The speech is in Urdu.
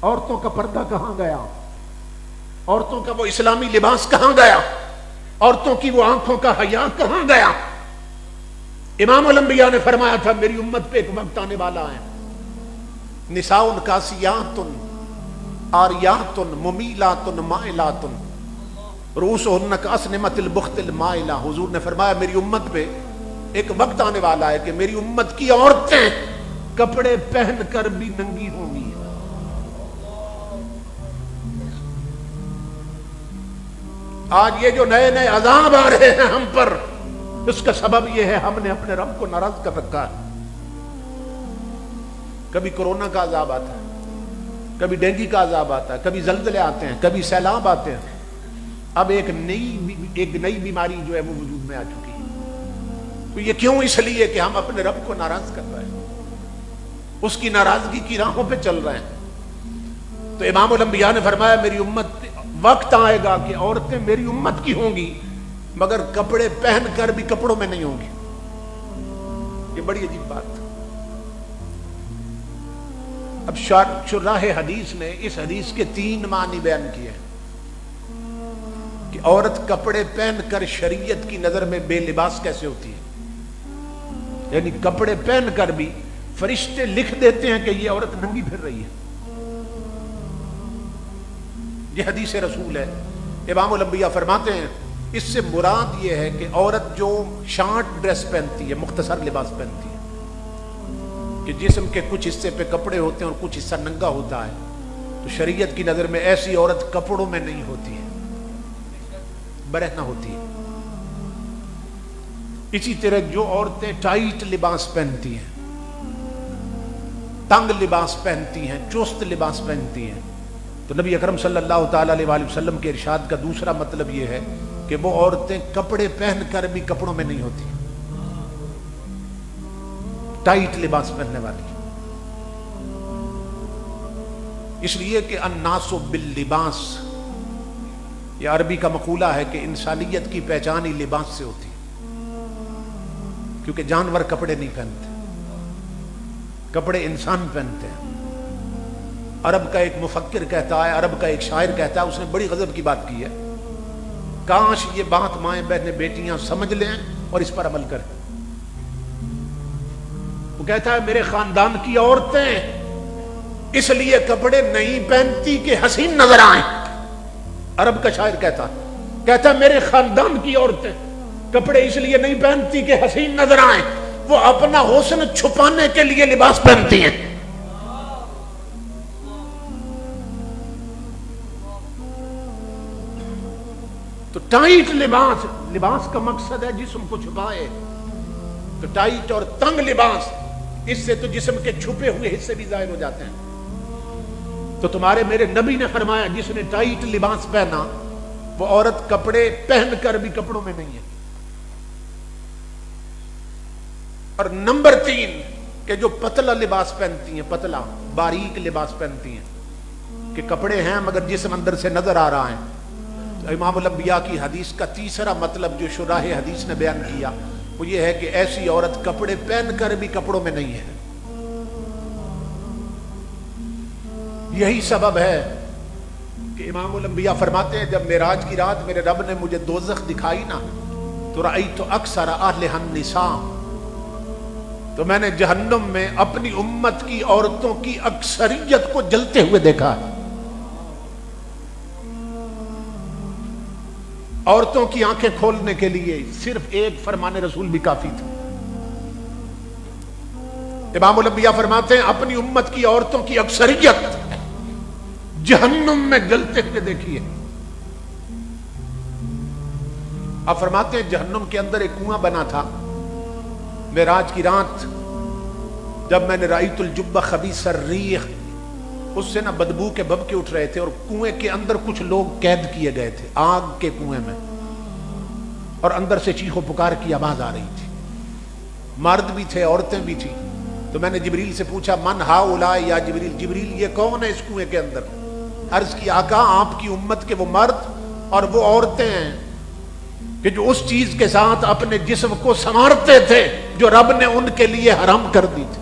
عورتوں کا پردہ کہاں گیا؟ عورتوں کا وہ اسلامی لباس کہاں گیا؟ عورتوں کی وہ آنکھوں کا حیا کہاں گیا؟ امام الانبیاء نے فرمایا تھا میری امت پہ ایک وقت آنے والا ہے، نساء کاسیات عاریات ممیلات مائلات رؤوسہن کاسنمۃ البخت المائلہ۔ حضور نے فرمایا میری امت پہ ایک وقت آنے والا ہے کہ میری امت کی عورتیں کپڑے پہن کر بھی ننگی ہوں گی۔ آج یہ جو نئے نئے عذاب آ رہے ہیں ہم پر، اس کا سبب یہ ہے ہم نے اپنے رب کو ناراض کر رکھا ہے۔ کبھی کورونا کا عذاب آتا ہے، کبھی ڈینگی کا عذاب آتا ہے، کبھی زلزلے آتے ہیں، کبھی سیلاب آتے ہیں۔ اب ایک نئی بیماری جو ہے وہ وجود میں آ چکی ہے۔ تو یہ کیوں؟ اس لیے کہ ہم اپنے رب کو ناراض کر رہے ہیں، اس کی ناراضگی کی راہوں پہ چل رہے ہیں۔ تو امام الانبیاء نے فرمایا میری امت وقت آئے گا کہ عورتیں میری امت کی ہوں گی مگر کپڑے پہن کر بھی کپڑوں میں نہیں ہوں گی۔ یہ بڑی عجیب بات۔ اب شراح حدیث نے اس حدیث کے 3 معنی بیان کیے ہیں کہ عورت کپڑے پہن کر شریعت کی نظر میں بے لباس کیسے ہوتی ہے، یعنی کپڑے پہن کر بھی فرشتے لکھ دیتے ہیں کہ یہ عورت ننگی پھر رہی ہے۔ یہ حدیث رسول ہے۔ امام الانبیاء فرماتے ہیں اس سے مراد یہ ہے کہ عورت جو شارٹ ڈریس پہنتی ہے، مختصر لباس پہنتی ہے، کہ جسم کے کچھ حصے پہ کپڑے ہوتے ہیں اور کچھ حصہ ننگا ہوتا ہے، تو شریعت کی نظر میں ایسی عورت کپڑوں میں نہیں ہوتی ہے، برہنہ ہوتی ہے۔ اسی طرح جو عورتیں ٹائٹ لباس پہنتی ہیں، تنگ لباس پہنتی ہیں، چست لباس پہنتی ہیں، تو نبی اکرم صلی اللہ تعالی علیہ وآلہ وسلم کے ارشاد کا دوسرا مطلب یہ ہے کہ وہ عورتیں کپڑے پہن کر بھی کپڑوں میں نہیں ہوتی، ٹائٹ لباس پہننے والی۔ اس لیے کہ الناس باللباس، یہ عربی کا مقولہ ہے کہ انسانیت کی پہچان ہی لباس سے ہوتی ہے، کیونکہ جانور کپڑے نہیں پہنتے، کپڑے انسان پہنتے ہیں۔ عرب کا ایک مفکر کہتا ہے، عرب کا ایک شاعر کہتا ہے، اس نے بڑی غضب کی بات کی ہے، کاش یہ بات مائیں بہنیں بیٹیاں سمجھ لیں اور اس پر عمل کریں۔ وہ کہتا ہے میرے خاندان کی عورتیں اس لیے کپڑے نہیں پہنتی کہ حسین نظر آئیں۔ عرب کا شاعر کہتا ہے میرے خاندان کی عورتیں کپڑے اس لیے نہیں پہنتی کہ حسین نظر آئیں، وہ اپنا حسن چھپانے کے لیے لباس پہنتی ہیں۔ تو ٹائٹ لباس کا مقصد ہے جسم کو چھپائے، تو ٹائٹ اور تنگ لباس، اس سے تو جسم کے چھپے ہوئے حصے بھی ظاہر ہو جاتے ہیں۔ تو تمہارے میرے نبی نے فرمایا جس نے ٹائٹ لباس پہنا وہ عورت کپڑے پہن کر بھی کپڑوں میں نہیں ہے۔ اور نمبر 3 کہ جو پتلا لباس پہنتی ہیں، پتلا باریک لباس پہنتی ہیں کہ کپڑے ہیں مگر جسم اندر سے نظر آ رہا ہے، تو امام الانبیاء کی حدیث کا تیسرا مطلب جو شراح حدیث نے بیان کیا وہ یہ ہے کہ ایسی عورت کپڑے پہن کر بھی کپڑوں میں نہیں ہے۔ یہی سبب ہے کہ امام الانبیاء فرماتے ہیں جب معراج کی رات میرے رب نے مجھے دوزخ دکھائی نا تو رأیت اکثر اہلھا النساء، تو میں نے جہنم میں اپنی امت کی عورتوں کی اکثریت کو جلتے ہوئے دیکھا۔ عورتوں کی آنکھیں کھولنے کے لیے صرف ایک فرمان رسول بھی کافی تھا۔ امام الانبیاء فرماتے ہیں اپنی امت کی عورتوں کی اکثریت جہنم میں جلتے ہوئے دیکھیے۔ آپ فرماتے ہیں جہنم کے اندر ایک کنواں بنا تھا، معراج کی رات جب میں نے رأیت الجب خبیث الریح، اس سے نہ بدبو کے بھبکے اٹھ رہے تھے، اور کنویں کے اندر کچھ لوگ قید کیے گئے تھے آگ کے کنویں میں، اور اندر سے چیخ و پکار کی آواز آ رہی تھی، مرد بھی تھے عورتیں بھی تھیں۔ تو میں نے جبریل سے پوچھا من ہؤلاء یا جبریل یہ کون ہے اس کنویں کے اندر؟ عرض کی آقا آپ کی امت کے وہ مرد اور وہ عورتیں ہیں کہ جو اس چیز کے ساتھ اپنے جسم کو سنوارتے تھے جو رب نے ان کے لیے حرام کر دی تھی۔